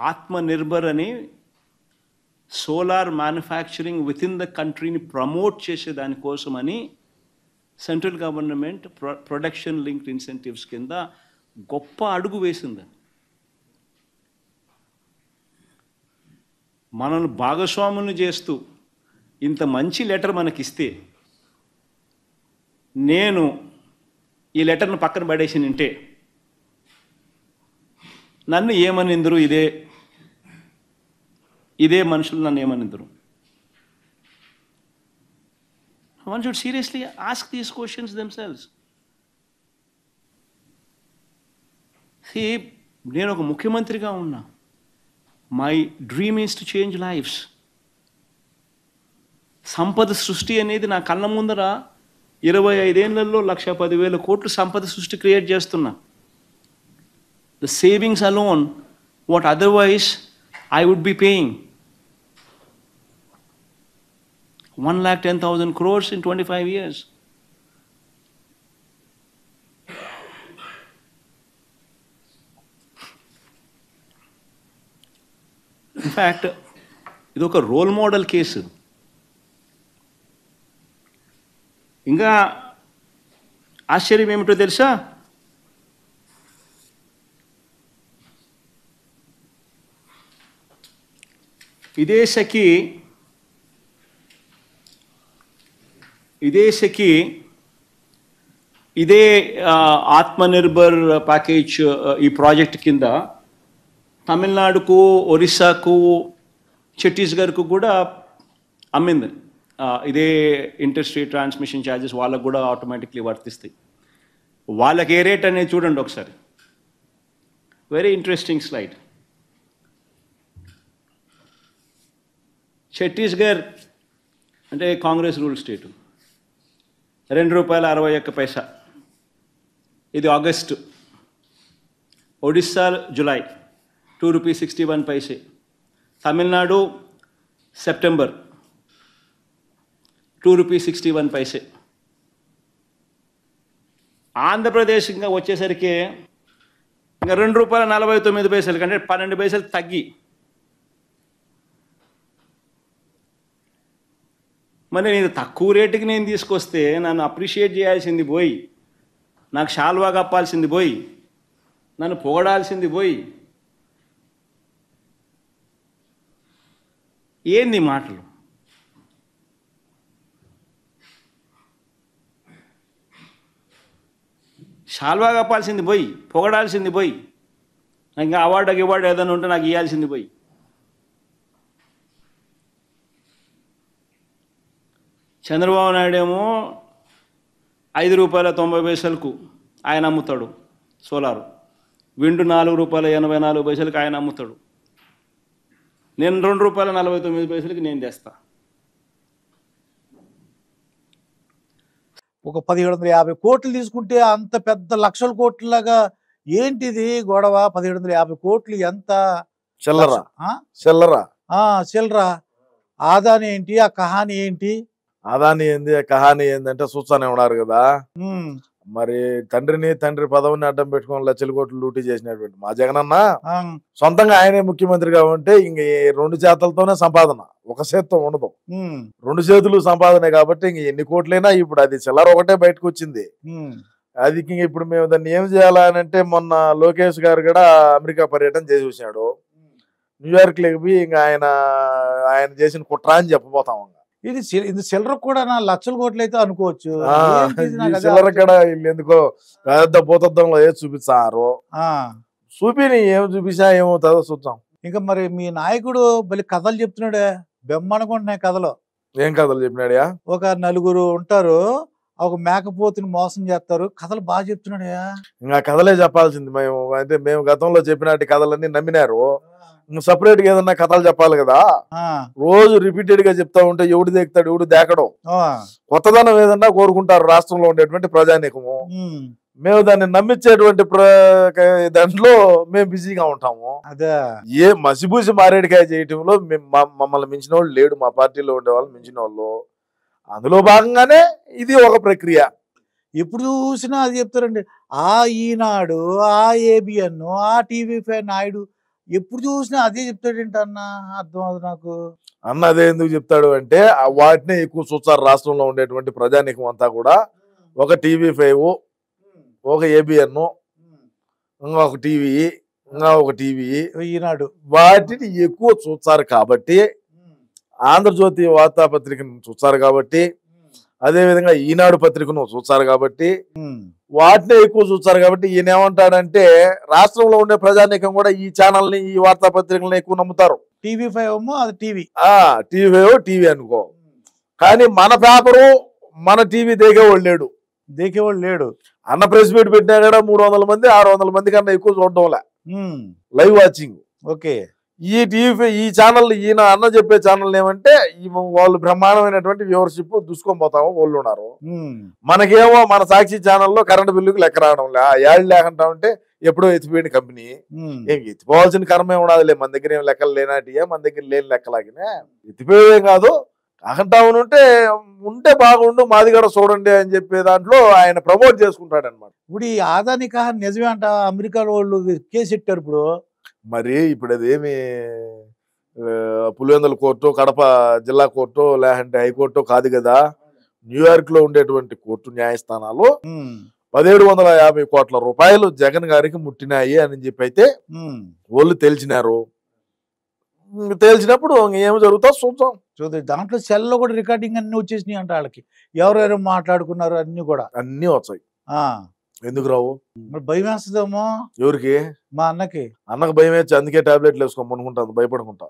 ఆత్మనిర్భర్ అని solar manufacturing with in the కంట్రీని promote చేసే దానికోసమని central government production linked incentives కింద గొప్ప అడుగు వేసింది. మనల్ని భాగస్వాములను చేస్తూ ఇంత మంచి లెటర్ మనకిస్తే నేను ఈ లెటర్ను పక్కన పడేసి నింటే నన్ను ఏమనిందరు, ఇదే మనుషులు నన్ను ఏమనిందరు? One should seriously ask these questions themselves. See, నేను ఒక ముఖ్యమంత్రిగా ఉన్నా. My dream is to change lives. సంపద సృష్టి అనేది నా కళ్ళ ముందర 25 ఏళ్లలో 1,10,000 కోట్లు సంపద సృష్టి క్రియేట్ చేస్తున్నా. The savings alone, what otherwise I would be paying. 1,10,000 crores in 25 years. In fact, ఇది ఒక రోల్ మోడల్ కేసు. ఇంకా ఆశ్చర్యం ఏమిటో తెలుసా? విదేశకి ఇదే ఆత్మనిర్భర్ ప్యాకేజ్ ఈ ప్రాజెక్ట్ కింద తమిళనాడుకు, ఒరిస్సాకు, ఛత్తీస్గఢ్కు కూడా అమ్మింది. ఇదే ఇంటర్స్టేట్ ట్రాన్స్మిషన్ ఛార్జెస్ వాళ్ళకు కూడా ఆటోమేటిక్లీ వర్తిస్తాయి. వాళ్ళకి ఏ రేట్ అనేది చూడండి ఒకసారి. Very interesting slide. ఛత్తీస్గఢ్ అంటే కాంగ్రెస్ రూల్ స్టేటు, ₹2.61. ఇది August. Odisha July ₹2.61. Tamil Nadu September ₹2.61. Andhra Pradesh ఇంకా వచ్చేసరికి ఇంకా ₹2.49 కంటే 12 పైసలు తగ్గి. మరి నేను తక్కువ రేటుకి నేను తీసుకొస్తే నన్ను అప్రిషియేట్ చేయాల్సింది పోయి, నాకు షాల్వా కప్పాల్సింది పోయి, నన్ను పొగడాల్సింది పోయి, ఏంది మాటలు? షాల్వా కప్పాల్సింది పోయి, పొగడాల్సింది పోయి, ఇంకా అవార్డు ఏదైనా ఉంటే నాకు ఇవ్వాల్సింది పోయి. చంద్రబాబు నాయుడు ఏమో ₹5.90 ఆయన అమ్ముతాడు సోలారు. విండు ₹4.84 ఆయన అమ్ముతాడు. నేను ₹2.49 నేను తెస్తా. ఒక 1750 కోట్లు తీసుకుంటే అంత పెద్ద లక్షల కోట్లలాగా ఏంటిది గొడవ? 1750 కోట్లు ఎంత చిల్లరా? చిల్లరా. ఆదాని ఏంటి, ఆ కహాని ఏంటి? ఆదాని ఏంది, కహాని ఏందంటే చూస్తానే ఉన్నారు కదా. మరి తండ్రి పదవిని అడ్డం పెట్టుకుని లక్షల కోట్లు లూటీ చేసినటువంటి మా జగనన్న సొంతంగా ఆయనే ముఖ్యమంత్రిగా ఉంటే ఇంక 2 చేతులతోనే సంపాదన, ఒక చేత్తో ఉండదు. 2 చేతులు సంపాదనే కాబట్టి ఇంక ఎన్ని కోట్లైనా ఇప్పుడు అది చిల్లర ఒకటే బయటకు వచ్చింది. అది ఇప్పుడు మేము దాన్ని ఏం చేయాలని అంటే, మొన్న లోకేష్ గారు కూడా అమెరికా పర్యటన చేసి వచ్చినాడు. న్యూయార్క్ లేకపోయి ఇంకా ఆయన చేసిన కుట్ర అని చెప్పబోతాం. ఇది చిల్లర కూడా లక్షల కోట్లు అయితే అనుకోవచ్చు. చిల్లర కూడా ఎందుకో పెద్ద భూతత్వంలో ఏది చూపిస్తారు, చూపిని ఏం చూపించా ఏమవుతుందో చూద్దాం. ఇంకా మరి మీ నాయకుడు మళ్ళీ కథలు చెప్తున్నాడే, బెమ్మనుకుంటున్నాయి కథలు. ఏం కథలు చెప్పినాడయా? ఒక 4 ఉంటారు, ఒక మేకపోతుని మోసం చేస్తారు, కథలు బాగా చెప్తున్నాడయా. ఇంకా కథలే చెప్పాల్సింది. మేము గతంలో చెప్పినట్టు కథలన్నీ నమ్మినారు. సపరేట్ గా ఏదన్నా కథలు చెప్పాలి కదా. రోజు రిపీటెడ్ గా చెప్తా ఉంటే ఎవడు దేకుతాడు, ఎవడు దేకడం. కొత్తదనం ఏదన్నా కోరుకుంటారు రాష్ట్రంలో ఉండేటువంటి ప్రజానీకము. మేము దాన్ని నమ్మించేటువంటి దాంట్లో మేము బిజీగా ఉంటాము. అదే ఏ మసిబూసి మారేడుకాయ చేయటంలో మమ్మల్ని మించిన వాళ్ళు లేడు. మా పార్టీలో ఉండే వాళ్ళు మించిన వాళ్ళు. అందులో భాగంగానే ఇది ఒక ప్రక్రియ. ఎప్పుడు చూసినా అది చెప్తారండి. ఆ ఈనాడు, ఆ ఏబిఎన్, ఆ టీవీ5 నాయుడు ఎప్పుడు చూసినా అదే చెప్తాడేంటి అన్న, అర్థం అవుతుంది నాకు. అన్న అదే ఎందుకు చెప్తాడు అంటే వాటినే ఎక్కువ చూస్తారు రాష్ట్రంలో ఉండేటువంటి ప్రజానీకం అంతా కూడా. ఒక TV5, ఒక ABN, ఇంకా ఒక టీవీ, ఇంకా ఒక టీవీ, ఈనాడు వాటిని ఎక్కువ చూస్తారు కాబట్టి, ఆంధ్రజ్యోతి వార్తాపత్రికను చూస్తారు కాబట్టి, అదేవిధంగా ఈనాడు పత్రికను చూస్తారు కాబట్టి, వాటినే ఎక్కువ చూస్తారు కాబట్టి ఈయన ఏమంటాడంటే రాష్ట్రంలో ఉండే ప్రజానీకం కూడా ఈ ఛానల్ని, ఈ వార్తాపత్రికలను ఎక్కువ నమ్ముతారు. TV5 ఏమో అది టీవీ, టీవీ అనుకో, కానీ మన పేపరు మన టీవీ దేకేవాడు లేడు. దేకేవాడు లేడు. అన్న ప్రెస్ మీట్ పెట్టినా కూడా 300 మంది 600 మంది కన్నా ఎక్కువ చూడడంలే లైవ్ వాచింగ్. ఓకే, ఈ ఈ ఛానల్, ఈయన అన్న చెప్పే ఛానల్ ఏమంటే వాళ్ళు బ్రహ్మాండమైనటువంటి వ్యూవర్షిప్ దూసుకొని పోతాము వాళ్ళు ఉన్నారు. మనకేమో మన సాక్షి ఛానల్లో కరెంట్ బిల్లుకి లెక్క రావడం లే, ఏళ్ళు లేకుండా ఉంటే ఎప్పుడో ఎత్తిపోయిన కంపెనీ. ఏం ఎత్తిపోవాల్సిన కర్మ ఏమి ఉండదులే, మన దగ్గర ఏం లెక్కలు లేనాటియా, మన దగ్గర లేని లెక్కలాగినా ఎత్తిపోయేం కాదు. కాకుండా ఉంటే బాగుండు, మాది కూడా చూడండి అని చెప్పే దాంట్లో ఆయన ప్రమోట్ చేసుకుంటాడు అనమాట. ఇప్పుడు ఈ ఆదాని కహాని నిజమే అంట, అమెరికాలో వాళ్ళు కేసు పెట్టారు ఇప్పుడు. మరి ఇప్పుడు అదేమి పులివెందుల కోర్టు, కడప జిల్లా కోర్టు, లేదంటే హైకోర్టు కాదు కదా. న్యూయార్క్ లో ఉండేటువంటి కోర్టు న్యాయస్థానాలు 1750 కోట్ల రూపాయలు జగన్ గారికి ముట్టినాయి అని చెప్పి అయితే వాళ్ళు తెలిసినారు. తెలిసినప్పుడు ఏమి జరుగుతా చూద్దాం. చూద్దాం. దాంట్లో సెల్లో కూడా రికార్డింగ్ అన్ని వచ్చేసినాయి అంట వాళ్ళకి, ఎవరెవరు మాట్లాడుకున్నారు అన్ని కూడా. అన్ని వచ్చాయి. ఎందుకు రావు? మరి భయం వేస్తుందేమో. ఎవరికి? మా అన్నకి. అన్నకు భయం వేసి అందుకే టాబ్లెట్లు వేసుకోమనుకుంటాను, భయపడుకుంటా.